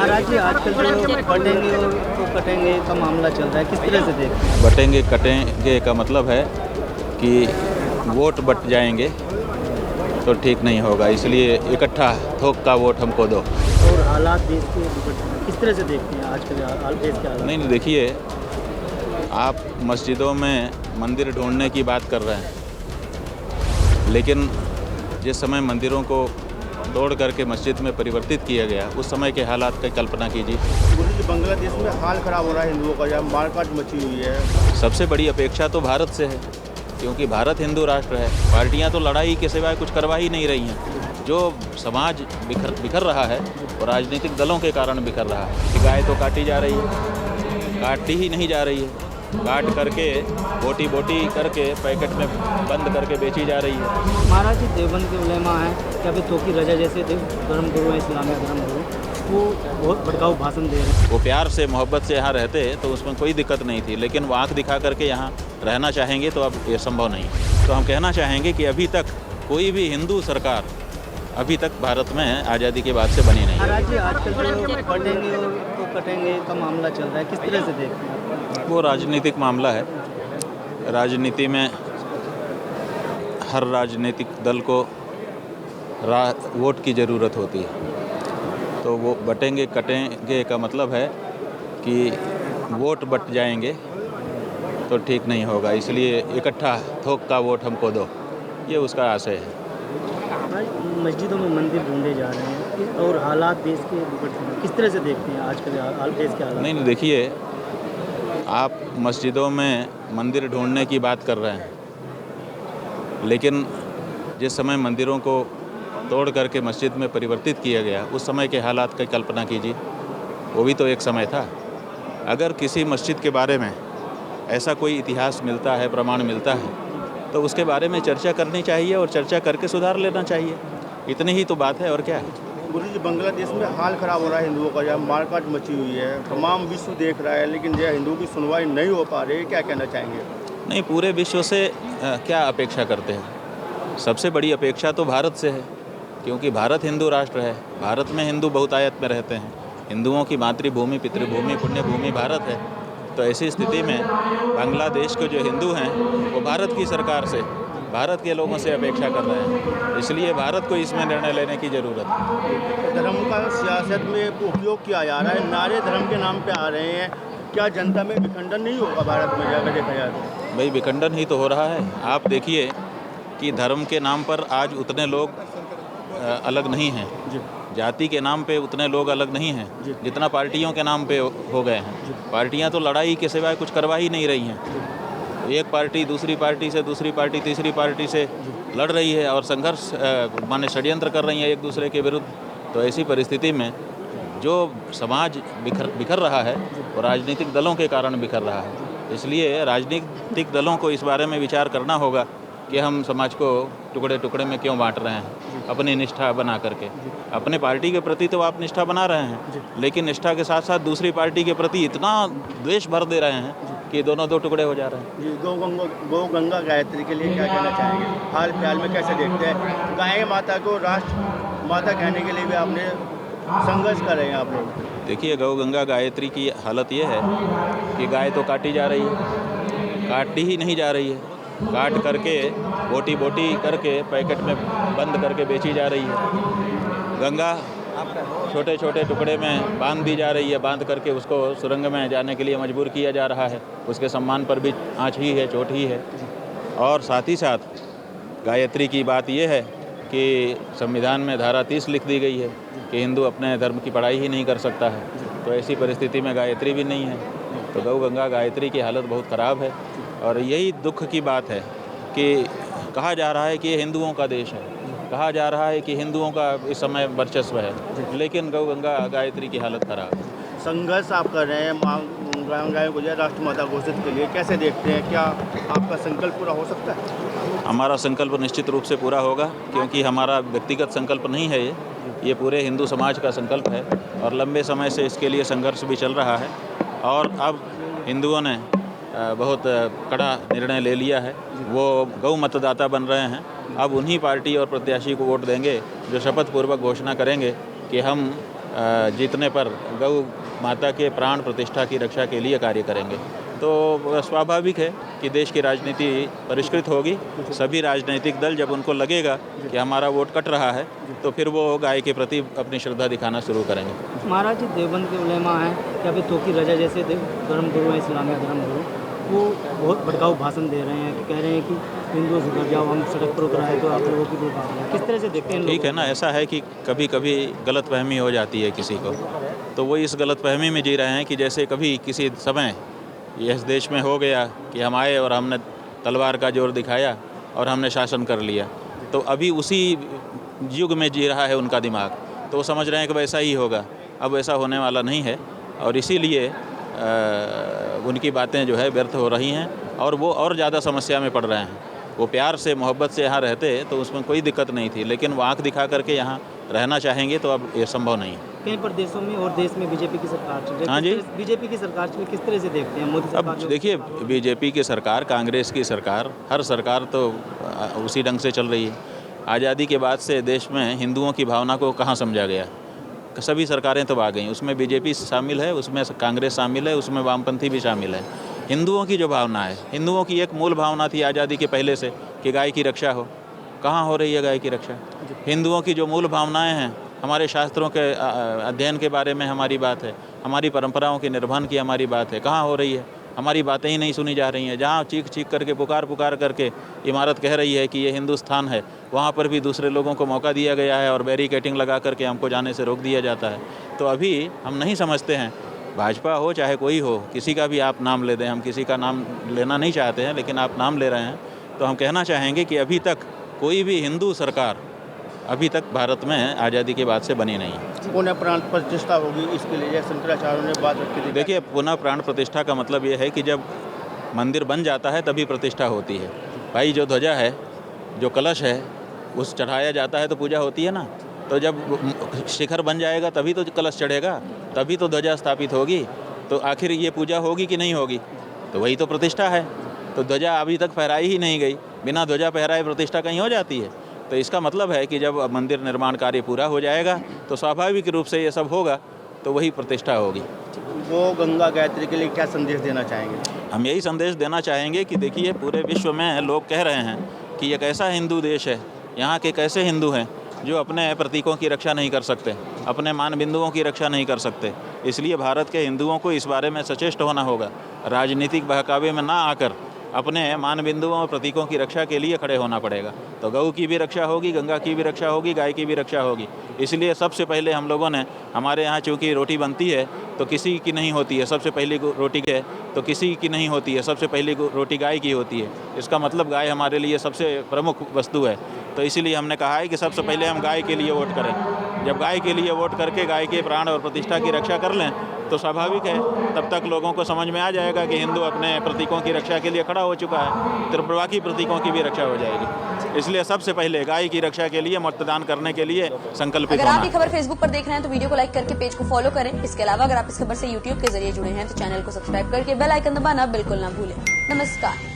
महाराज जी आजकल जो बटेंगे और तो कटेंगे का मामला चल रहा है, किस तरह से देखते हैं? बटेंगे कटेंगे का मतलब है कि वोट बट जाएंगे तो ठीक नहीं होगा, इसलिए इकट्ठा थोक का वोट हमको दो। और हालात देश के बिगड़ रहे हैं, किस तरह से देखते हैं आज के देश के हालात? नहीं देखिए, आप मस्जिदों में मंदिर ढूंढने की बात कर रहे हैं, लेकिन जिस समय मंदिरों को तोड़ करके मस्जिद में परिवर्तित किया गया, उस समय के हालात की कल्पना कीजिए। बांग्लादेश में हाल खराब हो रहा है हिंदुओं का, जहाँ मारकाट मची हुई है। सबसे बड़ी अपेक्षा तो भारत से है, क्योंकि भारत हिंदू राष्ट्र है। पार्टियां तो लड़ाई के सिवाय कुछ करवा ही नहीं रही हैं। जो समाज बिखर रहा है वो राजनीतिक दलों के कारण बिखर रहा है। कि गाय तो काटी जा रही है, काटी ही नहीं जा रही है, काट करके बोटी करके पैकेट में बंद करके बेची जा रही है। महाराज जी देवबंद के उलेमा हैं, क्या फिर तोकी रजा जैसे धर्मगुरु हैं, इस्लामी धर्मगुरु, वो बहुत भड़काऊ भाषण दे रहे हैं। वो प्यार से मोहब्बत से यहाँ रहते तो उसमें कोई दिक्कत नहीं थी, लेकिन वो आँख दिखा करके यहाँ रहना चाहेंगे तो अब ये संभव नहीं। तो हम कहना चाहेंगे कि अभी तक कोई भी हिंदू सरकार अभी तक भारत में आज़ादी के बाद से बनी नहीं। महाराज जी आजकल जो बटेंगे और तो कटेंगे का मामला चल रहा है, किस तरह से देखते हैं? वो राजनीतिक मामला है। राजनीति में हर राजनीतिक दल को वोट की ज़रूरत होती है, तो वो बटेंगे कटेंगे का मतलब है कि वोट बट जाएंगे तो ठीक नहीं होगा, इसलिए इकट्ठा थोक का वोट हमको दो, ये उसका आशय है। मस्जिदों में मंदिर ढूंढे जा रहे हैं और हालात देश के बिगड़ रहे हैं, किस तरह से देखते हैं आज के देश के हालात? नहीं देखिए, आप मस्जिदों में मंदिर ढूंढने की बात कर रहे हैं, लेकिन जिस समय मंदिरों को तोड़ करके मस्जिद में परिवर्तित किया गया, उस समय के हालात की कल्पना कीजिए। वो भी तो एक समय था। अगर किसी मस्जिद के बारे में ऐसा कोई इतिहास मिलता है, प्रमाण मिलता है, तो उसके बारे में चर्चा करनी चाहिए और चर्चा करके सुधार लेना चाहिए। इतनी ही तो बात है, और क्या है। गुरु जी, बांग्लादेश में हाल खराब हो रहा है हिंदुओं का, जहाँ मारकाट मची हुई है। तमाम विश्व देख रहा है, लेकिन जो हिंदुओं की सुनवाई नहीं हो पा रही है, क्या कहना चाहेंगे? नहीं, पूरे विश्व से क्या अपेक्षा करते हैं? सबसे बड़ी अपेक्षा तो भारत से है, क्योंकि भारत हिंदू राष्ट्र है। भारत में हिंदू बहुतायत में रहते हैं। हिंदुओं की मातृभूमि, पितृभूमि, पुण्यभूमि भारत है। तो ऐसी स्थिति में बांग्लादेश के जो हिंदू हैं वो भारत की सरकार से, भारत के लोगों से अपेक्षा कर रहे हैं, इसलिए भारत को इसमें निर्णय लेने की ज़रूरत है। धर्म का सियासत में उपयोग किया जा रहा है, नारे धर्म के नाम पे आ रहे हैं। क्या जनता में विखंडन नहीं होगा भारत में अगर देखा जाए तो? भाई, विखंडन ही तो हो रहा है। आप देखिए कि धर्म के नाम पर आज उतने लोग अलग नहीं हैं, जाति के नाम पे उतने लोग अलग नहीं हैं जितना पार्टियों के नाम पे हो गए हैं। पार्टियां तो लड़ाई के सिवाय कुछ करवा ही नहीं रही हैं। एक पार्टी दूसरी पार्टी से, दूसरी पार्टी तीसरी पार्टी से लड़ रही है और संघर्ष माने षड्यंत्र कर रही है एक दूसरे के विरुद्ध। तो ऐसी परिस्थिति में जो समाज बिखर रहा है वो राजनीतिक दलों के कारण बिखर रहा है। इसलिए राजनीतिक दलों को इस बारे में विचार करना होगा कि हम समाज को टुकड़े टुकड़े में क्यों बांट रहे हैं, अपनी निष्ठा बना करके। अपने पार्टी के प्रति तो आप निष्ठा बना रहे हैं, लेकिन निष्ठा के साथ साथ दूसरी पार्टी के प्रति इतना द्वेष भर दे रहे हैं कि दोनों दो टुकड़े हो जा रहे हैं। जी, गौ गंगा गायत्री के लिए क्या कहना चाहेंगे? हाल फिलहाल में कैसे देखते हैं? गाय माता को राष्ट्र माता कहने के लिए भी आपने संघर्ष कर रहे हैं आप लोग। देखिए, गौ गंगा गायत्री की हालत ये है कि गाय तो काटी जा रही है, काटी ही नहीं जा रही है, काट करके बोटी करके पैकेट में बंद करके बेची जा रही है। गंगा छोटे छोटे टुकड़े में बांध दी जा रही है, बांध करके उसको सुरंग में जाने के लिए मजबूर किया जा रहा है। उसके सम्मान पर भी आँच ही है, चोट ही है। और साथ ही साथ गायत्री की बात यह है कि संविधान में धारा 30 लिख दी गई है कि हिंदू अपने धर्म की पढ़ाई ही नहीं कर सकता है। तो ऐसी परिस्थिति में गायत्री भी नहीं है। तो गौ गंगा गायत्री की हालत बहुत ख़राब है। और यही दुख की बात है कि कहा जा रहा है कि ये हिंदुओं का देश है, कहा जा रहा है कि हिंदुओं का इस समय वर्चस्व है, लेकिन गौ गंगा गायत्री की हालत ख़राब है। संघर्ष आप कर रहे हैं गायों को राष्ट्रमाता घोषित के लिए, कैसे देखते हैं? क्या आपका संकल्प पूरा हो सकता है? हमारा संकल्प निश्चित रूप से पूरा होगा, क्योंकि हमारा व्यक्तिगत संकल्प नहीं है, ये पूरे हिंदू समाज का संकल्प है और लंबे समय से इसके लिए संघर्ष भी चल रहा है। और अब हिंदुओं ने बहुत कड़ा निर्णय ले लिया है, वो गौ मतदाता बन रहे हैं। अब उन्हीं पार्टी और प्रत्याशी को वोट देंगे जो शपथ पूर्वक घोषणा करेंगे कि हम जीतने पर गौ माता के प्राण प्रतिष्ठा की रक्षा के लिए कार्य करेंगे। तो स्वाभाविक है कि देश की राजनीति परिष्कृत होगी। सभी राजनीतिक दल जब उनको लगेगा कि हमारा वोट कट रहा है तो फिर वो गाय के प्रति अपनी श्रद्धा दिखाना शुरू करेंगे। महाराज जी, देवबंद के उलेमा हैं या फिर तोकी रजा जैसे धर्मगुरु हैं, इस्लामिया धर्मगुरु, वो बहुत भड़काऊ भाषण दे रहे हैं कि कह रहे हैं कि हिंदुओं से घर जाओ, हम सड़क पर उतर आए तो आप लोगों की दुर्भावना है। किस तरह से देखते हैं? ठीक है ना, ऐसा है कि कभी कभी गलतफहमी हो जाती है किसी को, तो वो इस गलतफहमी में जी रहे हैं कि जैसे कभी किसी समय इस देश में हो गया कि हम आए और हमने तलवार का जोर दिखाया और हमने शासन कर लिया। तो अभी उसी युग में जी रहा है उनका दिमाग, तो वो समझ रहे हैं कि वैसा ही होगा। अब ऐसा होने वाला नहीं है और इसीलिए उनकी बातें जो है व्यर्थ हो रही हैं और वो और ज़्यादा समस्या में पड़ रहे हैं। वो प्यार से मोहब्बत से यहाँ रहते तो उसमें कोई दिक्कत नहीं थी, लेकिन वो आँख दिखा करके यहाँ रहना चाहेंगे तो अब ये संभव नहीं है। कई प्रदेशों में और देश में बीजेपी की सरकार चल रही है। हाँ जी, बीजेपी की सरकार में किस तरह से देखते हैं मोदी सरकार? अब देखिए, बीजेपी की सरकार, कांग्रेस की सरकार, हर सरकार तो उसी ढंग से चल रही है। आज़ादी के बाद से देश में हिंदुओं की भावना को कहाँ समझा गया? सभी सरकारें तो आ गई, उसमें बीजेपी शामिल है, उसमें कांग्रेस शामिल है, उसमें वामपंथी भी शामिल है। हिंदुओं की जो भावना है, हिंदुओं की एक मूल भावना थी आज़ादी के पहले से कि गाय की रक्षा हो। कहाँ हो रही है गाय की रक्षा? हिंदुओं की जो मूल भावनाएं हैं, हमारे शास्त्रों के अध्ययन के बारे में हमारी बात है, हमारी परंपराओं के निर्वहन की हमारी बात है, कहाँ हो रही है? हमारी बातें ही नहीं सुनी जा रही हैं। जहाँ चीख चीख करके पुकार करके इमारत कह रही है कि ये हिंदुस्तान है, वहाँ पर भी दूसरे लोगों को मौका दिया गया है और बैरिकेटिंग लगा करके हमको जाने से रोक दिया जाता है। तो अभी हम नहीं समझते हैं, भाजपा हो चाहे कोई हो, किसी का भी आप नाम ले दें, हम किसी का नाम लेना नहीं चाहते हैं, लेकिन आप नाम ले रहे हैं तो हम कहना चाहेंगे कि अभी तक कोई भी हिंदू सरकार अभी तक भारत में आज़ादी के बाद से बनी नहीं है। पुनः प्राण प्रतिष्ठा होगी, इसके लिए शंकराचार्यों ने बात रखी थी। देखिए, पुनः प्राण प्रतिष्ठा का मतलब ये है कि जब मंदिर बन जाता है तभी प्रतिष्ठा होती है। भाई, जो ध्वजा है, जो कलश है, उस चढ़ाया जाता है तो पूजा होती है ना। तो जब शिखर बन जाएगा तभी तो कलश चढ़ेगा, तभी तो ध्वजा स्थापित होगी। तो आखिर ये पूजा होगी कि नहीं होगी? तो वही तो प्रतिष्ठा है। तो ध्वजा अभी तक फहराई ही नहीं गई, बिना ध्वजा फहराए प्रतिष्ठा कहीं हो जाती है? तो इसका मतलब है कि जब मंदिर निर्माण कार्य पूरा हो जाएगा तो स्वाभाविक रूप से ये सब होगा, तो वही प्रतिष्ठा होगी। वो गंगा गायत्री के लिए क्या संदेश देना चाहेंगे? हम यही संदेश देना चाहेंगे कि देखिए, पूरे विश्व में लोग कह रहे हैं कि एक ऐसा हिंदू देश है, यहाँ के कैसे हिंदू हैं जो अपने प्रतीकों की रक्षा नहीं कर सकते, अपने मान बिंदुओं की रक्षा नहीं कर सकते। इसलिए भारत के हिंदुओं को इस बारे में सचेष्ट होना होगा, राजनीतिक बहकावे में ना आकर अपने मान बिंदुओं और प्रतीकों की रक्षा के लिए खड़े होना पड़ेगा। तो गऊ की भी रक्षा होगी, गंगा की भी रक्षा होगी, गाय की भी रक्षा होगी। इसलिए सबसे पहले हम लोगों ने, हमारे यहाँ चूँकि रोटी बनती है तो किसी की नहीं होती है, सबसे पहली रोटी है तो किसी की नहीं होती है, सबसे पहली रोटी गाय की होती है। इसका मतलब गाय हमारे लिए सबसे प्रमुख वस्तु है। तो इसीलिए हमने कहा है कि सबसे पहले हम गाय के लिए वोट करें। जब गाय के लिए वोट करके गाय के प्राण और प्रतिष्ठा की रक्षा कर लें तो स्वाभाविक है तब तक लोगों को समझ में आ जाएगा कि हिंदू अपने प्रतीकों की रक्षा के लिए खड़ा हो चुका है, तो बाकी प्रतीकों की भी रक्षा हो जाएगी। इसलिए सबसे पहले गाय की रक्षा के लिए मतदान करने के लिए संकल्पित अगर होना। आप ये खबर फेसबुक पर देख रहे हैं तो वीडियो को लाइक करके पेज को फॉलो करें। इसके अलावा अगर आप इस खबर से यूट्यूब के जरिए जुड़े हैं तो चैनल को सब्सक्राइब करके बेल आइकन दबाना बिल्कुल ना भूलें। नमस्कार।